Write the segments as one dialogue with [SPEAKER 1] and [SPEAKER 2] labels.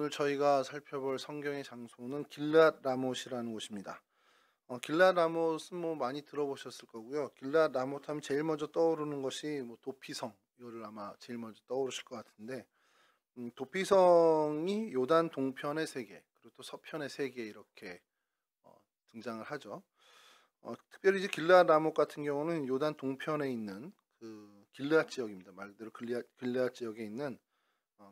[SPEAKER 1] 오늘 저희가 살펴볼 성경의 장소는 길르앗 라못이라는 곳입니다. 길르앗 라못은 뭐 많이 들어보셨을 거고요. 길르앗 라못 하면 제일 먼저 떠오르는 것이 뭐 도피성, 이거를 아마 제일 먼저 떠오르실 것 같은데, 도피성이 요단 동편의 세 개, 그리고 또 서편의 세 개 이렇게 등장을 하죠. 특별히 이제 길르앗 라못 같은 경우는 요단 동편에 있는 그 길르앗 지역입니다. 말 그대로 길르앗 지역에 있는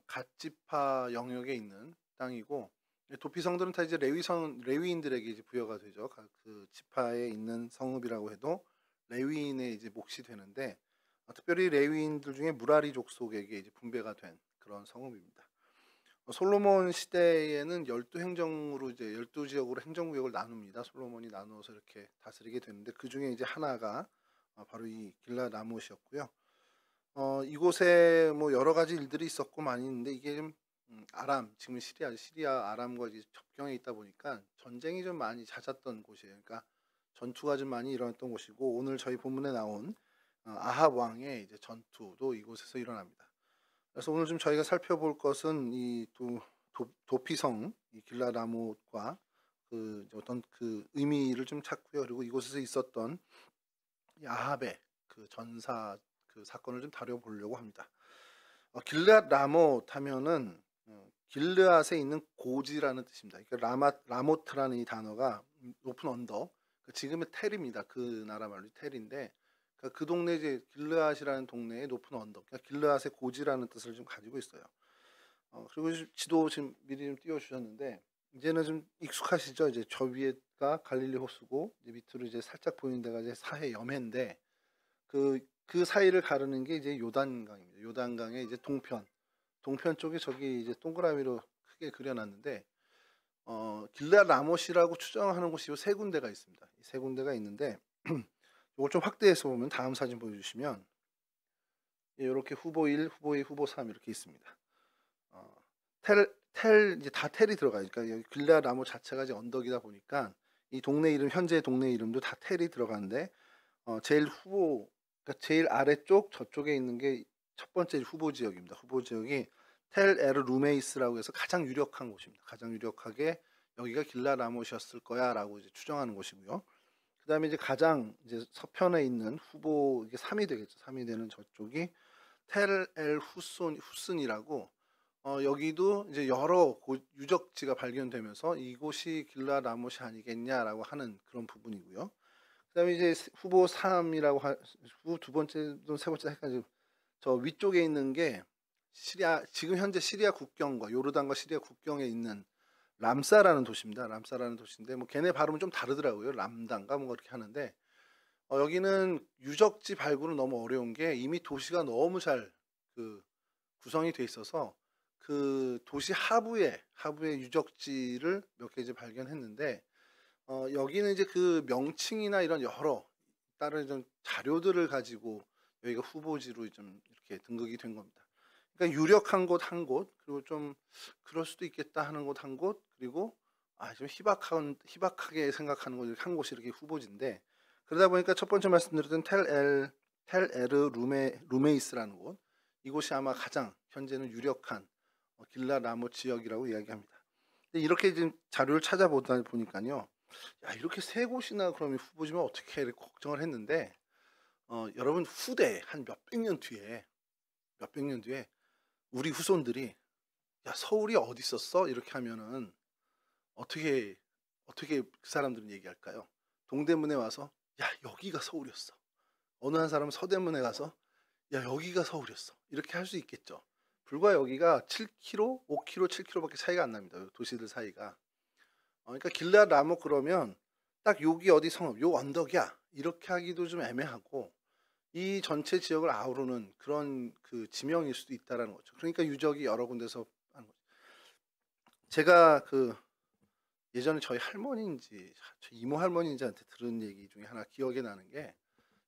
[SPEAKER 1] 갓지파 영역에 있는 땅이고, 도피성들은 다 이제 레위인들에게 이제 부여가 되죠. 그 지파에 있는 성읍이라고 해도 레위인의 이제 몫이 되는데, 특별히 레위인들 중에 무라리 족속에게 이제 분배가 된 그런 성읍입니다. 솔로몬 시대에는 12행정으로 이제 12지역으로 행정구역을 나눕니다. 솔로몬이 나누어서 이렇게 다스리게 되는데, 그 중에 이제 하나가 바로 이 길르앗 라못이었고요. 이곳에 뭐 여러 가지 일들이 있었고 많이 있는데, 이게 좀 아람, 지금 시리아 아람과 이제 접경에 있다 보니까 전쟁이 좀 많이 잦았던 곳이에요. 그러니까 전투가 좀 많이 일어났던 곳이고, 오늘 저희 본문에 나온 아합 왕의 이제 전투도 이곳에서 일어납니다. 그래서 오늘 좀 저희가 살펴볼 것은 이 도피성, 이 길르앗 라못과 그 어떤 그 의미를 좀 찾고요. 그리고 이곳에서 있었던 이 아합의 그 전사 그 사건을 좀 다뤄보려고 합니다. 길르앗 라못 하면은 길르앗에 있는 고지라는 뜻입니다. 그러니까 라모트라는 이 단어가 높은 언덕, 지금의 텔입니다. 그 나라 말로 텔인데, 그 동네 이제 길르앗이라는 동네의 높은 언덕, 그러니까 길르앗의 고지라는 뜻을 좀 가지고 있어요. 그리고 지도 지금 미리 좀 띄워주셨는데, 이제는 좀 익숙하시죠? 이제 저 위에가 갈릴리 호수고, 이제 밑으로 이제 살짝 보이는 데가 이제 사해 여매인데, 그 사이를 가르는 게 이제 요단강입니다. 요단강의 이제 동편 쪽에 저기 이제 동그라미로 크게 그려놨는데, 길르앗 라못이라고 추정하는 곳이 요 세 군데가 있습니다. 이 세 군데가 있는데, 이걸 좀 확대해서 보면 다음 사진 보여주시면 이렇게 후보 1, 후보 2, 후보 3 이렇게 있습니다. 이제 다 텔이 들어가요. 그러니까 여기 길르앗 라못 자체가 이제 언덕이다 보니까 이 동네 이름, 현재 동네 이름도 다 텔이 들어가는데, 그러니까 제일 아래쪽 저쪽에 있는 게 첫 번째 후보 지역입니다. 후보 지역이 텔 에르 루메이스라고 해서 가장 유력한 곳입니다. 가장 유력하게 여기가 길르앗 라못이었을 거야라고 이제 추정하는 곳이고요. 그다음에 이제 가장 이제 서편에 있는 후보, 이게 3이 되겠죠. 3이 되는 저쪽이 텔 엘 후슨이라고, 여기도 이제 여러 유적지가 발견되면서 이곳이 길르앗 라못이 아니겠냐라고 하는 그런 부분이고요. 그다음에 이제 후보 3이라고 후보 두 번째 또 세 번째 헷갈리죠. 저 위쪽에 있는 게 지금 현재 시리아 국경과 요르단과 시리아 국경에 있는 람사라는 도시입니다. 람사라는 도시인데, 뭐 걔네 발음은 좀 다르더라고요. 람단가 뭐 그렇게 하는데, 여기는 유적지 발굴은 너무 어려운 게 이미 도시가 너무 잘 구성이 돼 있어서 그 도시 하부에 유적지를 몇 개 이제 발견했는데, 여기는 이제 그 명칭이나 이런 여러 다른 좀 자료들을 가지고 여기가 후보지로 좀 이렇게 등극이 된 겁니다. 그러니까 유력한 곳 한 곳, 그리고 좀 그럴 수도 있겠다 하는 곳 한 곳, 그리고 좀 희박하게 생각하는 곳 한 곳이 이렇게 후보지인데, 그러다 보니까 첫 번째 말씀드렸던 텔 에르 루메이스라는 곳, 이곳이 아마 가장 현재는 유력한 길르앗 라못 지역이라고 이야기합니다. 근데 이렇게 지금 자료를 찾아보다 보니까요, 이렇게 세 곳이나 그러면 후보지면 어떻게 이렇게 걱정을 했는데, 여러분 후대 한 몇백 년 뒤에 우리 후손들이 야 서울이 어디 있었어? 이렇게 하면은 어떻게 그 사람들은 얘기할까요? 동대문에 와서 야 여기가 서울이었어. 어느 한 사람은 서대문에 가서 야 여기가 서울이었어. 이렇게 할 수 있겠죠. 불과 여기가 7km, 5km, 7km밖에 차이가 안 납니다. 도시들 사이가. 그러니까 길르앗 라못 그러면 딱 여기 어디 성읍, 요 언덕이야. 이렇게 하기도 좀 애매하고, 이 전체 지역을 아우르는 그런 그 지명일 수도 있다라는 거죠. 그러니까 유적이 여러 군데서 하는 거죠. 제가 예전에 저희 할머니인지 저희 이모 할머니인지한테 들은 얘기 중에 하나 기억에 나는 게,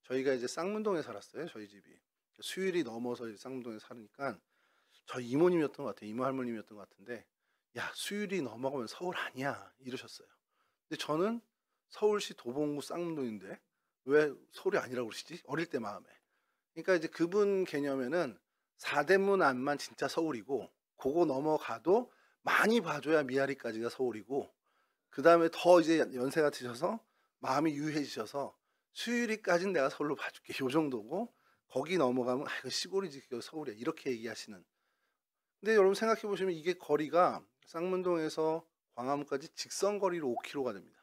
[SPEAKER 1] 저희가 이제 쌍문동에 살았어요. 저희 집이 수율이 넘어서 이제 쌍문동에 사니까 저희 이모님이었던 것 같아요. 이모 할머님이었던 것 같은데, 야 수율이 넘어가면 서울 아니야 이러셨어요. 근데 저는 서울시 도봉구 쌍문동인데 왜 서울이 아니라고 그러시지? 어릴 때 마음에. 그러니까 이제 그분 개념에는 사대문 안만 진짜 서울이고, 그거 넘어가도 많이 봐줘야 미아리까지가 서울이고, 그다음에 더 이제 연세가 드셔서 마음이 유해지셔서 수유리까지는 내가 서울로 봐줄게 요 정도고, 거기 넘어가면 아 이거 시골이지 그거 서울이야 이렇게 얘기하시는. 근데 여러분 생각해 보시면 이게 거리가 쌍문동에서 광화문까지 직선 거리로 5km가 됩니다.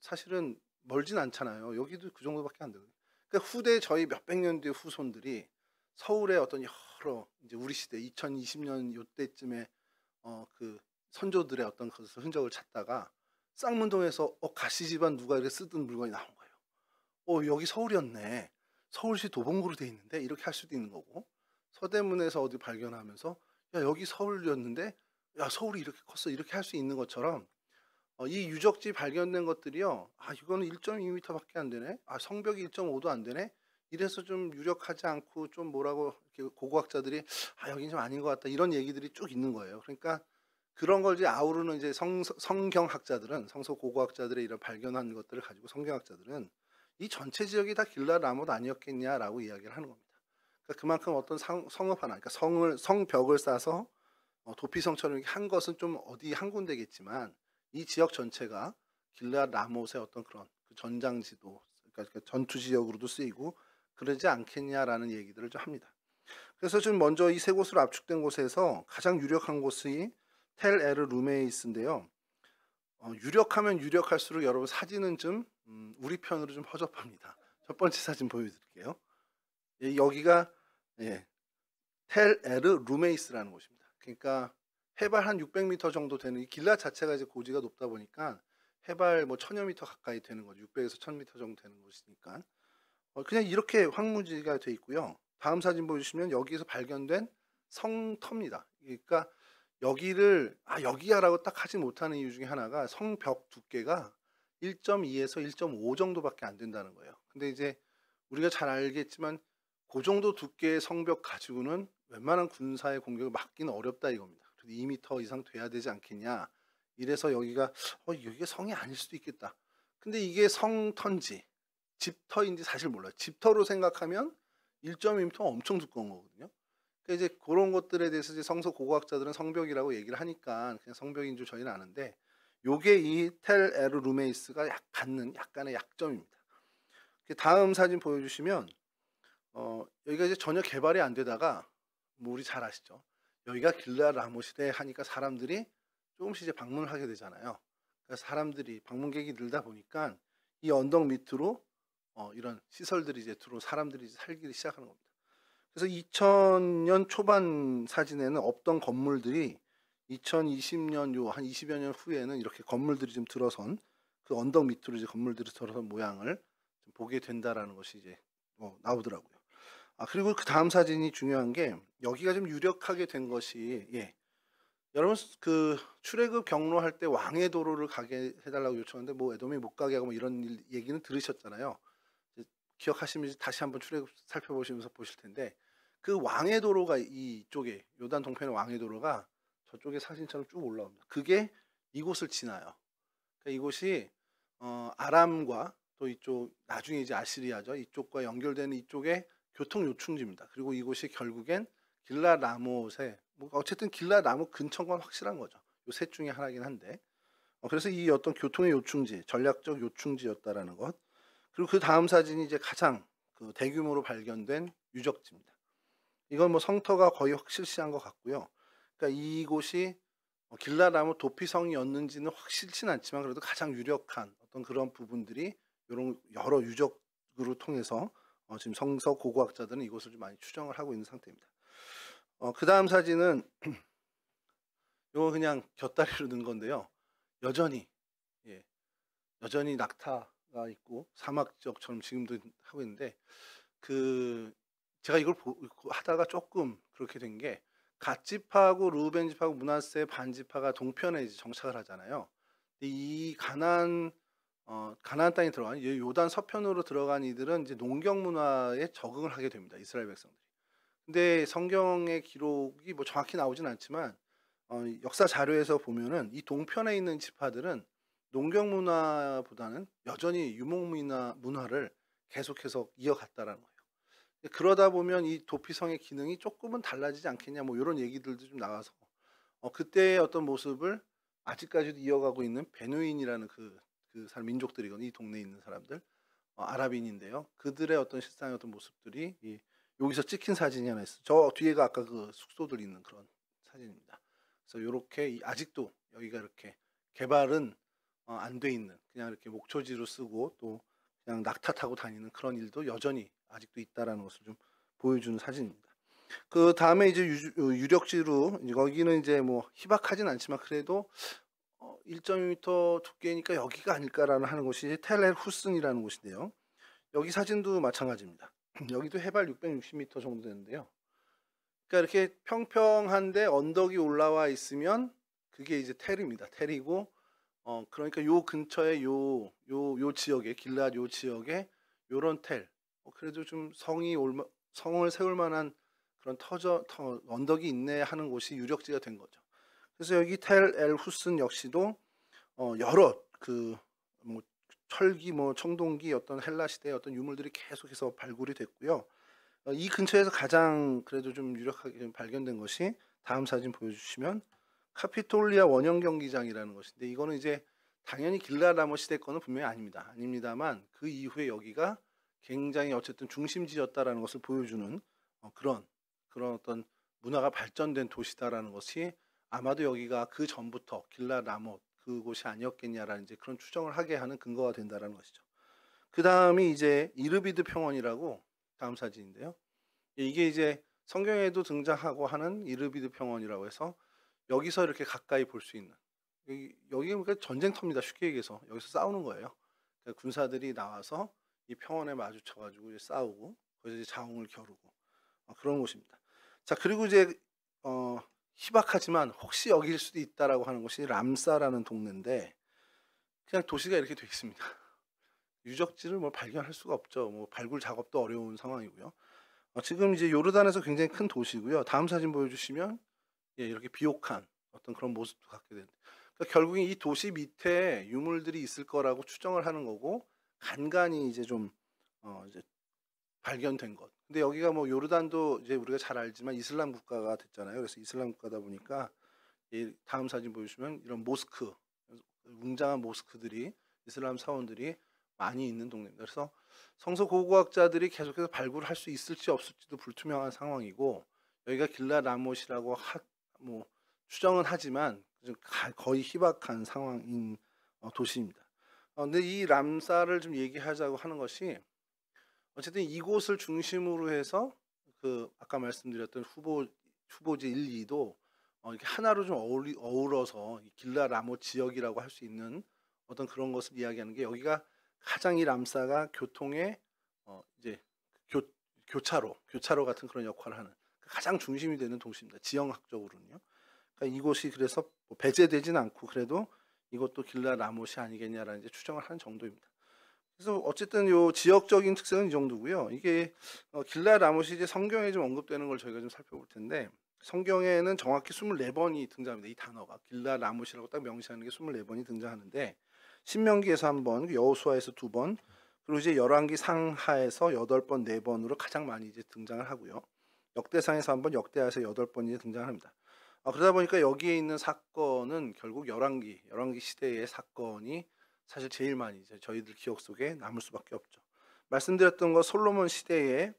[SPEAKER 1] 사실은 멀진 않잖아요. 여기도 그 정도밖에 안 되거든요. 그러니까 후대 저희 몇백 년 뒤의 후손들이 서울의 어떤 여러 이제 우리 시대 2020년 요때쯤에 그 선조들의 어떤 것을 흔적을 찾다가 쌍문동에서 가씨 집안 누가 이렇게 쓰던 물건이 나온 거예요. 여기 서울이었네. 서울시 도봉구로 돼 있는데 이렇게 할 수도 있는 거고, 서대문에서 어디 발견하면서 야 여기 서울이었는데 야 서울이 이렇게 컸어 이렇게 할 수 있는 것처럼 이 유적지 발견된 것들이요. 아 이거는 1.2m 밖에 안 되네. 아 성벽이 1.5도 안 되네. 이래서 좀 유력하지 않고 좀 뭐라고 이렇게 고고학자들이 '아 여긴 좀 아닌 것 같다.' 이런 얘기들이 쭉 있는 거예요. 그러니까 그런 걸 이제 아우르는 이제 성경학자들은, 성서 고고학자들의 이런 발견한 것들을 가지고 성경학자들은 "이 전체 지역이 다 길라라못 아니었겠냐."라고 이야기를 하는 겁니다. 그러니까 그만큼 어떤 성읍 하나, 그러니까 성벽을 쌓아서 도피성처럼 이렇게 한 것은 좀 어디 한 군데겠지만, 이 지역 전체가 길르앗 라못의 어떤 그런 그 전장지도, 그러니까 그 전투 지역으로도 쓰이고 그러지 않겠냐라는 얘기들을 좀 합니다. 그래서 지금 먼저 이 세 곳으로 압축된 곳에서 가장 유력한 곳이 텔 에르 루메이스인데요. 유력하면 유력할수록 여러분 사진은 좀 우리 편으로 좀 허접합니다. 첫 번째 사진 보여드릴게요. 여기가 예, 텔 에르 루메이스라는 곳입니다. 그러니까 해발 한 600m 정도 되는, 이 길라 자체가 이제 고지가 높다 보니까 해발 뭐 1000여 미터 가까이 되는 거죠. 600에서 1000m 정도 되는 곳이니까 그냥 이렇게 황무지가 돼 있고요. 다음 사진 보여주시면 여기서 발견된 성터입니다. 그러니까 여기를 여기야라고 딱 하지 못하는 이유 중에 하나가 성벽 두께가 1.2에서 1.5 정도밖에 안 된다는 거예요. 근데 이제 우리가 잘 알겠지만 그 정도 두께의 성벽 가지고는 웬만한 군사의 공격을 막기는 어렵다 이겁니다. 그래도 2m 이상 돼야 되지 않겠냐. 이래서 여기가 여기가 성이 아닐 수도 있겠다. 근데 이게 성터인지 집터인지 사실 몰라요. 집터로 생각하면 1.2m 엄청 두꺼운 거거든요. 그러니까 이제 그런 것들에 대해서 이제 성서 고고학자들은 성벽이라고 얘기를 하니까 그냥 성벽인 줄 저희는 아는데, 요게 이 텔 에르 루메이스가 갖는 약간의 약점입니다. 다음 사진 보여주시면 여기가 이제 전혀 개발이 안 되다가 뭐 우리 잘 아시죠? 여기가 길르앗 라못이래 하니까 사람들이 조금씩 이제 방문을 하게 되잖아요. 그러니까 사람들이 방문객이 늘다 보니까 이 언덕 밑으로 이런 시설들이 이제 들어오, 사람들이 이제 살기 시작하는 겁니다. 그래서 2000년 초반 사진에는 없던 건물들이 2020년 요 한 20여 년 후에는 이렇게 건물들이 좀 들어선, 그 언덕 밑으로 이제 건물들이 들어선 모양을 좀 보게 된다라는 것이 이제 나오더라고요. 그리고 그 다음 사진이 중요한 게, 여기가 좀 유력하게 된 것이 여러분 그 출애굽 경로할 때 왕의 도로를 가게 해달라고 요청하는데 뭐 에돔이 못 가게 하고 뭐 이런 얘기는 들으셨잖아요. 기억하시면 다시 한번 출애굽 살펴보시면서 보실 텐데, 그 왕의 도로가 이쪽에 요단 동편의 왕의 도로가 저쪽에 사진처럼 쭉 올라옵니다. 그게 이곳을 지나요. 그러니까 이곳이 아람과 또 이쪽 나중에 이제 아시리아죠. 이쪽과 연결되는 이쪽에 교통 요충지입니다. 그리고 이곳이 결국엔 길라 라못의 뭐 어쨌든 길라 라못 근처인 건 확실한 거죠. 요 셋 중에 하나긴 한데 그래서 이 어떤 교통의 요충지, 전략적 요충지였다라는 것. 그리고 그 다음 사진이 이제 가장 그 대규모로 발견된 유적지입니다. 이건 뭐 성터가 거의 확실시한 것 같고요. 그러니까 이곳이 길라라못 도피성이었는지는 확실치는 않지만 그래도 가장 유력한 어떤 그런 부분들이 이런 여러 유적으로 통해서 지금 성서 고고학자들은 이곳을 좀 많이 추정을 하고 있는 상태입니다. 그 다음 사진은 이거 그냥 곁다리로 넣은 건데요. 여전히 여전히 낙타가 있고 사막지역처럼 지금도 하고 있는데, 제가 이걸 하다가 조금 그렇게 된 게, 갓지파하고 루벤 지파하고 므낫세 반 지파가 동편에 이제 정착을 하잖아요. 이 가나안 땅에 들어간 요단 서편으로 들어간 이들은 이제 농경 문화에 적응을 하게 됩니다. 이스라엘 백성들이. 근데 성경의 기록이 뭐 정확히 나오진 않지만 역사 자료에서 보면은 이 동편에 있는 지파들은 농경 문화보다는 여전히 유목 문화를 계속해서 이어갔다라는 거예요. 그러다 보면 이 도피성의 기능이 조금은 달라지지 않겠냐 뭐 이런 얘기들도 좀 나와서 그때의 어떤 모습을 아직까지도 이어가고 있는 베누인이라는 그 사람 민족들이거든요. 이 동네에 있는 사람들. 아랍인인데요. 그들의 어떤 실상의 어떤 모습들이 여기서 찍힌 사진이 하나 있어요. 저 뒤에가 아까 그 숙소들 있는 그런 사진입니다. 그래서 요렇게 아직도 여기가 이렇게 개발은 안 돼 있는, 그냥 이렇게 목초지로 쓰고 또 그냥 낙타 타고 다니는 그런 일도 여전히 아직도 있다라는 것을 좀 보여주는 사진입니다. 그다음에 이제 유적지로 거기는 이제 뭐 희박하진 않지만 그래도 1.2m 두께니까 여기가 아닐까라는 하는 곳이 텔 엘 후슨이라는 곳인데요. 여기 사진도 마찬가지입니다. 여기도 해발 660m 정도 되는데요. 그러니까 이렇게 평평한데 언덕이 올라와 있으면 그게 이제 텔입니다. 텔이고 그러니까 요 근처에 요 지역에 길앗 요 지역에 요런 텔 그래도 좀 성을 세울 만한 그런 언덕이 있네 하는 곳이 유적지가 된 거죠. 그래서 여기 텔 엘 후슨 역시도 여러 뭐 철기 뭐 청동기 어떤 헬라 시대의 어떤 유물들이 계속해서 발굴이 됐고요. 이 근처에서 가장 그래도 좀 유력하게 좀 발견된 것이 다음 사진 보여주시면 카피톨리아 원형 경기장이라는 것인데 이거는 이제 당연히 길라라모 시대 거는 분명히 아닙니다. 아닙니다만 그 이후에 여기가 굉장히 어쨌든 중심지였다라는 것을 보여주는 그런 어떤 문화가 발전된 도시다라는 것이 아마도 여기가 그 전부터 길라라모 그곳이 아니었겠냐라는 이제 그런 추정을 하게 하는 근거가 된다라는 것이죠. 그 다음이 이제 이르비드 평원이라고 다음 사진인데요. 이게 이제 성경에도 등장하고 하는 이르비드 평원이라고 해서 여기서 이렇게 가까이 볼 수 있는 여기가 그러니까 전쟁터입니다. 쉽게 얘기해서 여기서 싸우는 거예요. 그러니까 군사들이 나와서 이 평원에 마주쳐 가지고 이제 싸우고 거기서 이제 자웅을 겨루고 그런 곳입니다. 자 그리고 이제 희박하지만 혹시 여기일 수도 있다라고 하는 곳이 람사라는 동네인데 그냥 도시가 이렇게 돼 있습니다. 유적지를 뭐 발견할 수가 없죠. 뭐 발굴 작업도 어려운 상황이고요. 지금 이제 요르단에서 굉장히 큰 도시고요. 다음 사진 보여주시면 이렇게 비옥한 어떤 그런 모습도 갖게 되는데 그러니까 결국엔 이 도시 밑에 유물들이 있을 거라고 추정을 하는 거고 간간히 이제 좀 이제 발견된 것. 근데 여기가 뭐 요르단도 이제 우리가 잘 알지만 이슬람 국가가 됐잖아요. 그래서 이슬람 국가다 보니까 이 다음 사진 보여주시면 이런 모스크, 웅장한 모스크들이 이슬람 사원들이 많이 있는 동네입니다. 그래서 성서 고고학자들이 계속해서 발굴을 할 수 있을지 없을지도 불투명한 상황이고 여기가 길라라못이라고 뭐 추정은 하지만 거의 희박한 상황인 도시입니다. 근데 이 람사를 좀 얘기하자고 하는 것이 어쨌든 이곳을 중심으로 해서 아까 말씀드렸던 후보지 1, 2도 이렇게 하나로 좀 어우러서 이 길라라모 지역이라고 할 수 있는 어떤 그런 것을 이야기하는 게 여기가 가장 이 람사가 교통의 이제 교차로 같은 그런 역할을 하는 가장 중심이 되는 도시입니다. 지형학적으로는요. 그러니까 이곳이 그래서 뭐 배제되진 않고 그래도 이것도 길라라못이 아니겠냐라는 이제 추정을 하는 정도입니다. 그래서 어쨌든 요 지역적인 특성은 이 정도고요. 이게 길라라못이 이제 성경에 좀 언급되는 걸 저희가 좀 살펴볼 텐데 성경에는 정확히 24번이 등장합니다. 이 단어가 길라라못이라고 딱 명시하는 게 24번이 등장하는데 신명기에서 1번, 여호수아에서 2번, 그리고 이제 열왕기 상하에서 8번, 4번으로 가장 많이 이제 등장을 하고요. 역대상에서 1번, 역대하에서 8번이 이제 등장을 합니다. 그러다 보니까 여기에 있는 사건은 결국 열왕기 시대의 사건이 사실 제일 많이 이제 저희들 기억 속에 남을 수밖에 없죠. 말씀드렸던 것 솔로몬 시대에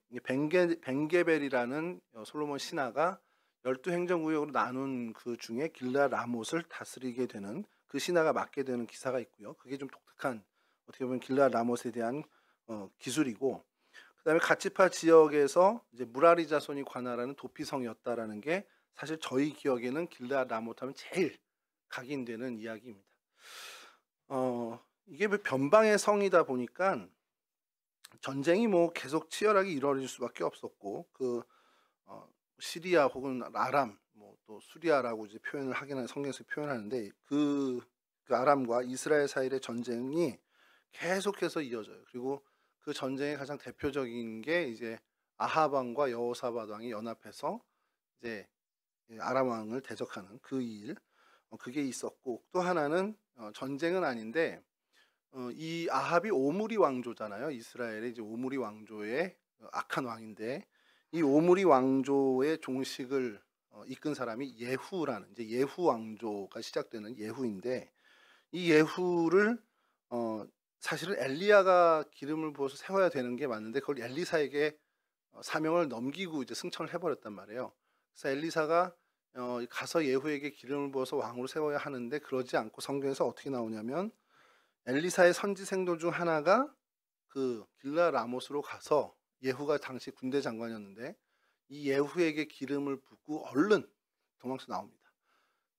[SPEAKER 1] 벤게벨이라는 솔로몬 신하가 12행정구역으로 나눈 그 중에 길라라못을 다스리게 되는 그 신하가 맡게 되는 기사가 있고요. 그게 좀 독특한 어떻게 보면 길라라못에 대한 기술이고 그다음에 가치파 지역에서 이제 무라리 자손이 관할하는 도피성이었다라는 게 사실 저희 기억에는 길라라못 하면 제일 각인되는 이야기입니다. 이게 변방의 성이다 보니까 전쟁이 뭐 계속 치열하게 이루어질 수밖에 없었고 시리아 혹은 아람 뭐 또 수리아라고 이제 표현을 하긴 하는 성경에서 표현하는데 그 아람과 이스라엘 사이의 전쟁이 계속해서 이어져요. 그리고 그 전쟁의 가장 대표적인 게 이제 아합 왕과 여호사밧 왕이 연합해서 이제 아람 왕을 대적하는 그 일, 그게 있었고 또 하나는 전쟁은 아닌데 이 아합이 오므리 왕조잖아요. 이스라엘의 이제 오므리 왕조의 악한 왕인데 이 오므리 왕조의 종식을 이끈 사람이 예후라는 이제 예후 왕조가 시작되는 예후인데 이 예후를 사실은 엘리야가 기름을 부어서 세워야 되는 게 맞는데 그걸 엘리사에게 사명을 넘기고 이제 승천을 해 버렸단 말이에요. 그래서 엘리사가 가서 예후에게 기름을 부어서 왕으로 세워야 하는데 그러지 않고 성경에서 어떻게 나오냐면 엘리사의 선지생들 중 하나가 그 길라 라못으로 가서 예후가 당시 군대 장관이었는데 이 예후에게 기름을 붓고 얼른 도망쳐 나옵니다.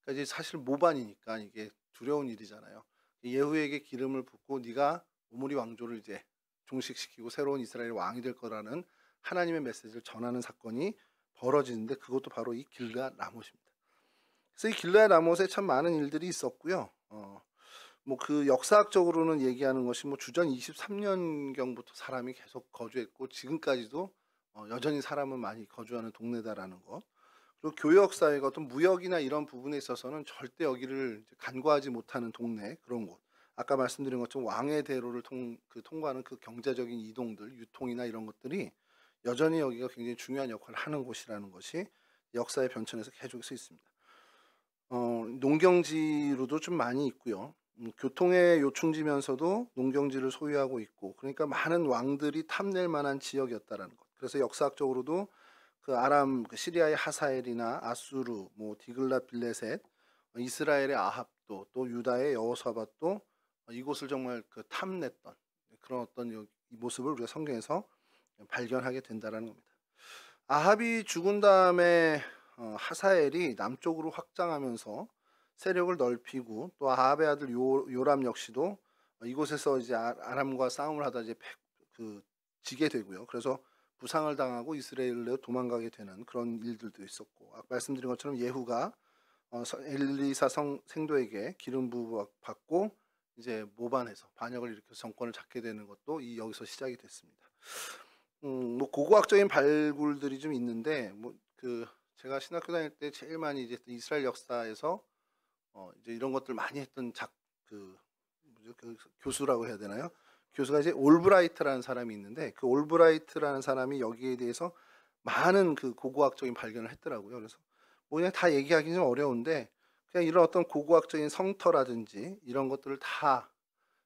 [SPEAKER 1] 그러니까 이제 사실 모반이니까 이게 두려운 일이잖아요. 예후에게 기름을 붓고 네가 오므리 왕조를 이제 종식시키고 새로운 이스라엘 왕이 될 거라는 하나님의 메시지를 전하는 사건이 벌어지는데 그것도 바로 이 길르앗 라못입니다. 그래서 이 길르앗 라못에 참 많은 일들이 있었고요. 뭐 그 역사학적으로는 얘기하는 것이 뭐 주전 23년경부터 사람이 계속 거주했고 지금까지도 여전히 사람은 많이 거주하는 동네다라는 것. 그리고 교역 사회가 어떤 무역이나 이런 부분에 있어서는 절대 여기를 이제 간과하지 못하는 동네 그런 곳. 아까 말씀드린 것처럼 왕의 대로를 통과하는 그 경제적인 이동들, 유통이나 이런 것들이 여전히 여기가 굉장히 중요한 역할을 하는 곳이라는 것이 역사의 변천에서 계속 수 있습니다. 농경지로도 좀 많이 있고요. 교통의 요충지면서도 농경지를 소유하고 있고 그러니까 많은 왕들이 탐낼 만한 지역이었다라는 것. 그래서 역사학적으로도 그 아람 그 시리아의 하사엘이나 아수르 뭐 디글랏 빌레셋 이스라엘의 아합도 또 유다의 여호사밧도 이곳을 정말 그 탐냈던 그런 어떤 이 모습을 우리가 성경에서 발견하게 된다라는 겁니다. 아합이 죽은 다음에 하사엘이 남쪽으로 확장하면서 세력을 넓히고 또 아합의 아들 요람 역시도 이곳에서 이제 아람과 싸움을 하다 이제 지게 되고요. 그래서 부상을 당하고 이스라엘로 도망가게 되는 그런 일들도 있었고 아까 말씀드린 것처럼 예후가 엘리사 생도에게 기름 부어 받고 이제 모반해서 반역을 일으켜서 정권을 잡게 되는 것도 여기서 시작이 됐습니다. 뭐 고고학적인 발굴들이 좀 있는데 뭐 제가 신학교 다닐 때 제일 많이 이제 이스라엘 역사에서 이제 이런 것들 많이 했던 교수라고 해야 되나요? 교수가 이제 올브라이트라는 사람이 있는데 그 올브라이트라는 사람이 여기에 대해서 많은 그 고고학적인 발견을 했더라고요. 그래서 뭐 그냥 다 얘기하기 좀 어려운데 그냥 이런 어떤 고고학적인 성터라든지 이런 것들을 다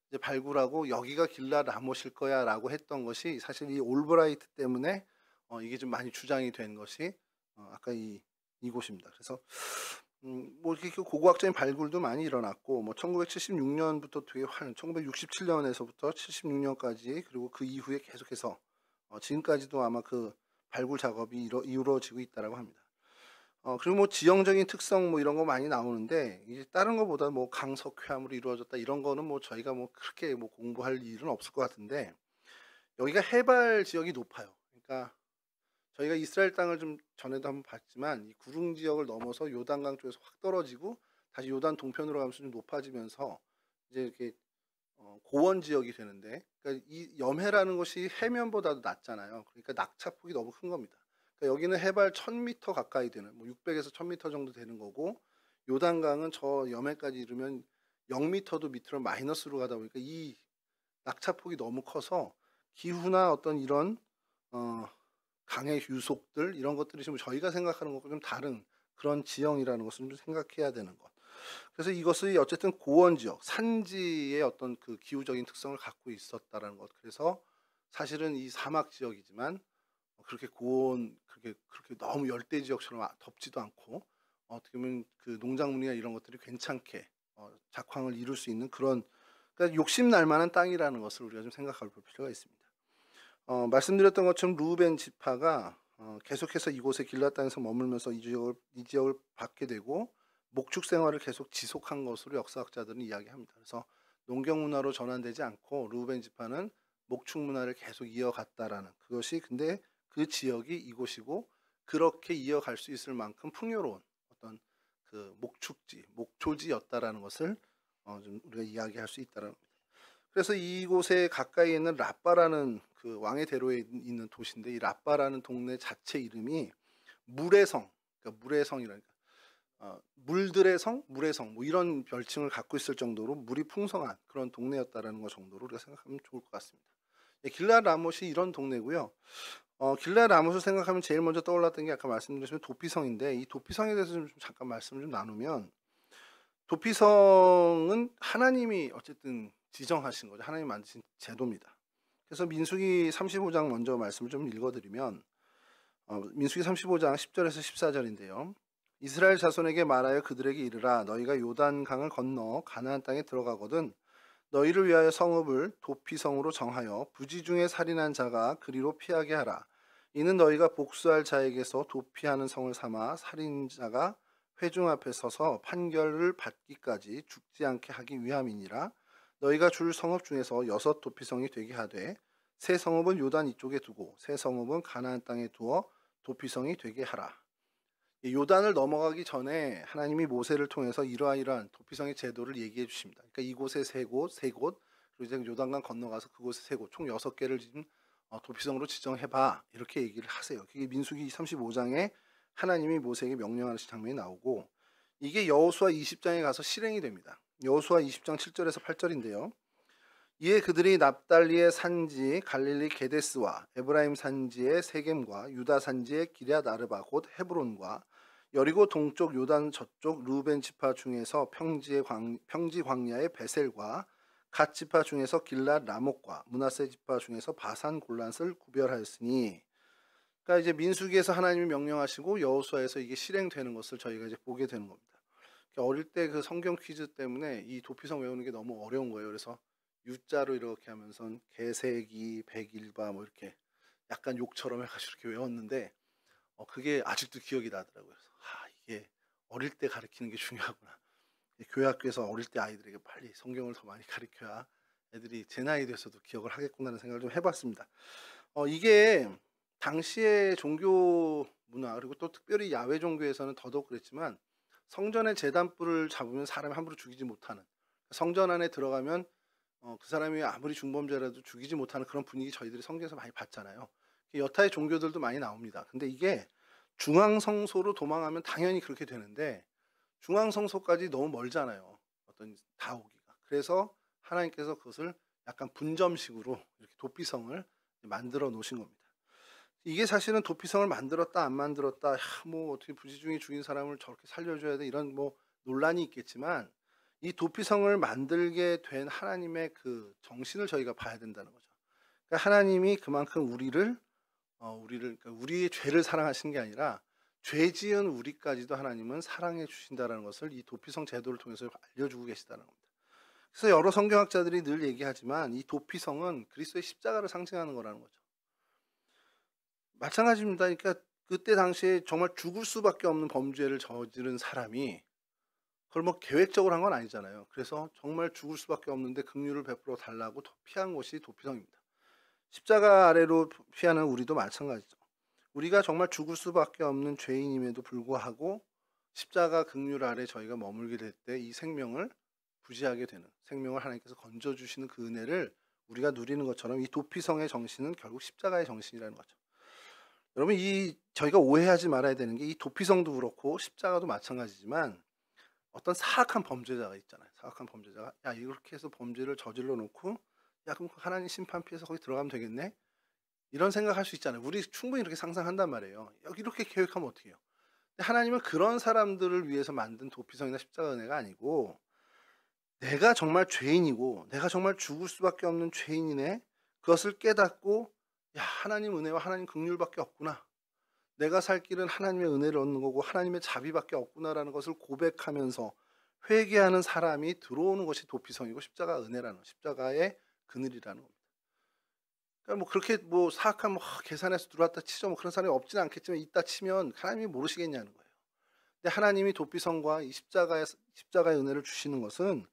[SPEAKER 1] 이제 발굴하고 여기가 길라 라못일 거야라고 했던 것이 사실 이 올브라이트 때문에 이게 좀 많이 주장이 된 것이 아까 이곳입니다. 그래서 뭐 이렇게 고고학적인 발굴도 많이 일어났고 뭐 1976년부터 되게 1967년에서부터 76년까지 그리고 그 이후에 계속해서 지금까지도 아마 그 발굴 작업이 이루어지고 있다라고 합니다. 그리고 뭐 지형적인 특성 뭐 이런 거 많이 나오는데 이제 다른 거보다 뭐 강석회암으로 이루어졌다 이런 거는 뭐 저희가 뭐 그렇게 뭐 공부할 일은 없을 것 같은데 여기가 해발 지역이 높아요. 그러니까 저희가 이스라엘 땅을 좀 전에도 한번 봤지만 이 구릉 지역을 넘어서 요단강 쪽에서 확 떨어지고 다시 요단 동편으로 가면서 좀 높아지면서 이제 이렇게 고원 지역이 되는데 그러니까 이 염해라는 것이 해면보다도 낮잖아요. 그러니까 낙차폭이 너무 큰 겁니다. 그러니까 여기는 해발 1000m 가까이 되는 뭐 600에서 1000m 정도 되는 거고 요단강은 저 염해까지 이르면 0m도 밑으로 마이너스로 가다 보니까 이 낙차폭이 너무 커서 기후나 어떤 이런 강의 유속들 이런 것들이 좀 저희가 생각하는 것과 좀 다른 그런 지형이라는 것을 좀 생각해야 되는 것. 그래서 이것이 어쨌든 고원 지역, 산지의 어떤 그 기후적인 특성을 갖고 있었다라는 것. 그래서 사실은 이 사막 지역이지만 그렇게 그렇게 너무 열대 지역처럼 덥지도 않고 어떻게 보면 그 농작물이나 이런 것들이 괜찮게 작황을 이룰 수 있는 그런 그러니까 욕심 날 만한 땅이라는 것을 우리가 좀 생각할 필요가 있습니다. 말씀드렸던 것처럼 루벤 지파가 계속해서 이곳에 길라 땅에서 머물면서 이 지역을 받게 되고 목축 생활을 계속 지속한 것으로 역사학자들은 이야기합니다. 그래서 농경 문화로 전환되지 않고 루벤 지파는 목축 문화를 계속 이어갔다라는 그것이 근데 그 지역이 이곳이고 그렇게 이어갈 수 있을 만큼 풍요로운 어떤 그 목초지였다라는 것을 좀 우리가 이야기할 수 있다라는 겁니다. 그래서 이곳에 가까이 있는 라빠라는 그 왕의 대로에 있는 도시인데 이 라빠라는 동네 자체 이름이 물의 성, 그러니까 물의 성이라니까 물들의 성, 물의 성 뭐 이런 별칭을 갖고 있을 정도로 물이 풍성한 그런 동네였다라는 것 정도로 우리가 생각하면 좋을 것 같습니다. 예, 길르앗 라못이 이런 동네고요. 길르앗 라못을 생각하면 제일 먼저 떠올랐던 게 아까 말씀드렸지만 도피성인데, 이 도피성에 대해서 좀 잠깐 말씀을 좀 나누면, 도피성은 하나님이 어쨌든 지정하신 거죠. 하나님이 만드신 제도입니다. 그래서 민수기 35장 먼저 말씀을 좀 읽어드리면, 민수기 35장 10절에서 14절인데요. 이스라엘 자손에게 말하여 그들에게 이르라. 너희가 요단강을 건너 가나안 땅에 들어가거든 너희를 위하여 성읍을 도피성으로 정하여 부지 중에 살인한 자가 그리로 피하게 하라. 이는 너희가 복수할 자에게서 도피하는 성을 삼아 살인자가 회중 앞에 서서 판결을 받기까지 죽지 않게 하기 위함이니라. 너희가 줄 성읍 중에서 6 도피성이 되게 하되 세 성읍은 요단 이쪽에 두고 세 성읍은 가나안 땅에 두어 도피성이 되게 하라. 요단을 넘어가기 전에 하나님이 모세를 통해서 이러한 도피성의 제도를 얘기해 주십니다. 그러니까 이곳에 세 곳, 그리고 이제 요단강 건너가서 그곳에 세 곳, 총 6개를 지금 도피성으로 지정해봐. 이렇게 얘기를 하세요. 그게 민수기 35장에 하나님이 모세에게 명령하는 장면이 나오고, 이게 여호수아 20장에 가서 실행이 됩니다. 여호수아 20장 7절에서 8절인데요. 이에 그들이 납달리의 산지 갈릴리 게데스와 에브라임 산지의 세겜과 유다 산지의 기럇 아르바 곧 헤브론과 여리고 동쪽 요단 저쪽 루벤 지파 중에서 평지 광야의 베셀과 갓 지파 중에서 길랏 라목과 므낫세 지파 중에서 바산 골란을 구별하였으니, 그러니까 이제 민수기에서 하나님이 명령하시고 여호수아에서 이게 실행되는 것을 저희가 이제 보게 되는 겁니다. 어릴 때 그 성경 퀴즈 때문에 이 도피성 외우는 게 너무 어려운 거예요. 그래서 U자로 이렇게 하면서 개세기, 백일바 뭐 이렇게 약간 욕처럼 해가지고 이렇게 외웠는데, 그게 아직도 기억이 나더라고요. 그래서 이게 어릴 때 가르치는 게 중요하구나. 교회학교에서 어릴 때 아이들에게 빨리 성경을 더 많이 가르쳐야 애들이 제 나이 돼서도 기억을 하겠구나라는 생각을 좀 해봤습니다. 이게 당시의 종교 문화, 그리고 또 특별히 야외 종교에서는 더더욱 그랬지만, 성전의 제단불을 잡으면 사람을 함부로 죽이지 못하는, 성전 안에 들어가면 그 사람이 아무리 중범죄라도 죽이지 못하는 그런 분위기 저희들이 성경에서 많이 봤잖아요. 여타의 종교들도 많이 나옵니다. 근데 이게 중앙성소로 도망하면 당연히 그렇게 되는데, 중앙성소까지 너무 멀잖아요. 어떤 다 오기가. 그래서 하나님께서 그것을 약간 분점식으로 이렇게 도피성을 만들어 놓으신 겁니다. 이게 사실은 도피성을 만들었다 안 만들었다, 뭐 어떻게 부지중에 죽인 사람을 저렇게 살려줘야 돼, 이런 뭐 논란이 있겠지만, 이 도피성을 만들게 된 하나님의 그 정신을 저희가 봐야 된다는 거죠. 그러니까 하나님이 그만큼 그러니까 우리의 죄를 사랑하시는 게 아니라 죄 지은 우리까지도 하나님은 사랑해 주신다는 것을 이 도피성 제도를 통해서 알려주고 계시다는 겁니다. 그래서 여러 성경학자들이 늘 얘기하지만 이 도피성은 그리스도의 십자가를 상징하는 거라는 거죠. 마찬가지입니다. 그러니까 그때 당시에 정말 죽을 수밖에 없는 범죄를 저지른 사람이 그걸 뭐 계획적으로 한 건 아니잖아요. 그래서 정말 죽을 수밖에 없는데 긍휼을 베풀어 달라고 피한 곳이 도피성입니다. 십자가 아래로 피하는 우리도 마찬가지죠. 우리가 정말 죽을 수밖에 없는 죄인임에도 불구하고 십자가 긍휼 아래 저희가 머물게 될 때 이 생명을 부지하게 되는, 생명을 하나님께서 건져주시는 그 은혜를 우리가 누리는 것처럼 이 도피성의 정신은 결국 십자가의 정신이라는 거죠. 여러분, 저희가 오해하지 말아야 되는 게, 이 도피성도 그렇고 십자가도 마찬가지지만, 어떤 사악한 범죄자가 있잖아요. 사악한 범죄자가 이렇게 해서 범죄를 저질러 놓고 그럼 하나님 심판 피해서 거기 들어가면 되겠네, 이런 생각할 수 있잖아요. 우리 충분히 이렇게 상상한단 말이에요. 여기 이렇게 계획하면 어떻게 해요? 근데 하나님은 그런 사람들을 위해서 만든 도피성이나 십자가 은혜가 아니고, 내가 정말 죄인이고 내가 정말 죽을 수밖에 없는 죄인이네, 그것을 깨닫고 하나님 은혜와 하나님 긍휼밖에 없구나, 내가 살 길은 하나님의 은혜를 얻는 거고 하나님의 자비밖에 없구나라는 것을 고백하면서 회개하는 사람이 들어오는 것이 도피성이고 십자가 은혜라는, 십자가의 그늘이라는 겁니다. 그러니까 뭐 그렇게 뭐 사악한 계산해서 들어왔다 치죠. 뭐 그런 사람이 없지는 않겠지만, 있다 치면 하나님이 모르시겠냐는 거예요. 근데 하나님이 도피성과 이 십자가의 은혜를 주시는 것은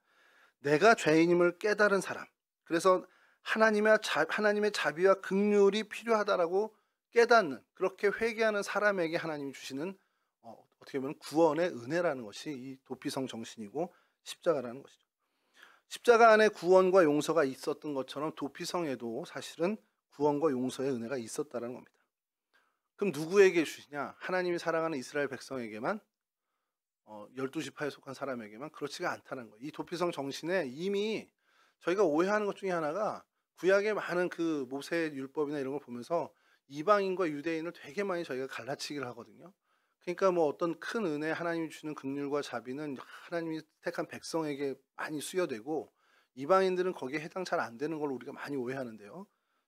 [SPEAKER 1] 내가 죄인임을 깨달은 사람, 그래서 하나님의 자비와 긍휼이 필요하다라고 깨닫는, 그렇게 회개하는 사람에게 하나님이 주시는 어떻게 보면 구원의 은혜라는 것이 이 도피성 정신이고 십자가라는 것이죠. 십자가 안에 구원과 용서가 있었던 것처럼 도피성에도 사실은 구원과 용서의 은혜가 있었다는 겁니다. 그럼 누구에게 주시냐? 하나님이 사랑하는 이스라엘 백성에게만, 12지파에 속한 사람에게만? 그렇지가 않다는 거예요. 이 도피성 정신에 이미 저희가 오해하는 것 중에 하나가, 구약의 많은 그 모세의 율법이나 이런 걸 보면서 이방인과 유대인을 되게 많이 저희가 갈라치기를 하거든요. 그러니까 뭐 어떤 큰 은혜 하나님이 주는 긍휼과 자비는 하나님이 택한 백성에게 많이 수여되고 이방인들은 거기에 해당 잘 안 되는 걸 우리가 많이 오해하는데요.